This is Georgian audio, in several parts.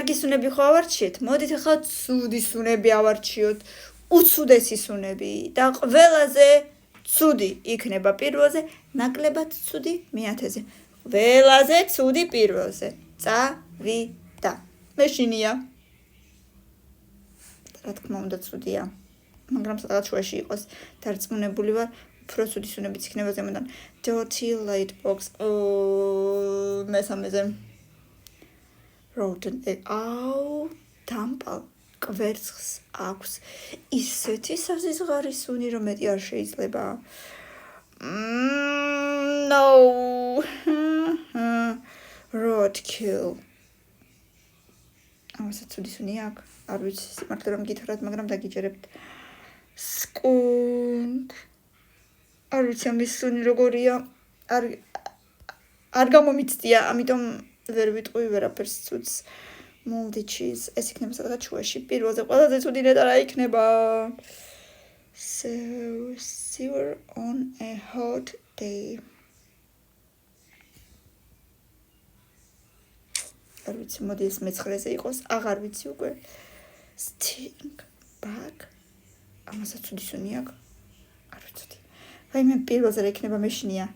კარგი სუნები ხო ავარჩიეთ? მოდით ახლა ცუდი სუნები ავარჩიოთ. უცუდესი სუნები და ყველაზე ცუდი იქნება პირველზე, ნაკლებად ცუდი მეათეზე. ყველაზე ცუდი პირველზე. წავიდა. მეშინია. რა თქმა უნდა ცუდია. მაგრამ სადღაც შუაში იყოს დარწმუნებული ვარ, უფრო ცუდი სუნებიც იქნება ზემოდან. Dirty light box. მესამეზე. Rotten egg. დამპალ კვერცხს აქვს. ისეთი საზღარი სუნი, რომ მეტი არ შეიძლება. No. Roadkill. ამასაც ცუდი სუნი აქვს. არ ვიცი სიმართლე რომ გითხრათ, მაგრამ დაგიჯერებთ. Skunk. არ ვიცი ამის სუნი როგორია. არ გამომიცდია, ამიტომ ვერ ვიტყვი ვერაფერს ცუდს. Moldy cheese. ეს იქნება სადღაც შუაში. პირველზე ყველაზე ცუდი ნეტა რა იქნება? Sewer on a hot day. არ ვიცი, მოდი ეს მეცხრეზე იყოს. აღარ ვიცი უკვე. Stink bug. ამასაც ცუდი სუნი აქვს. არ ვიცოდი. რაიმე პირველზე რა იქნება მეშინია.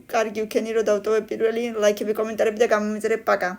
კარგი ვქენი რომ დავტოვე პირველი, ლაიქები, კომენტარები და გამომიწერებ, პაკა.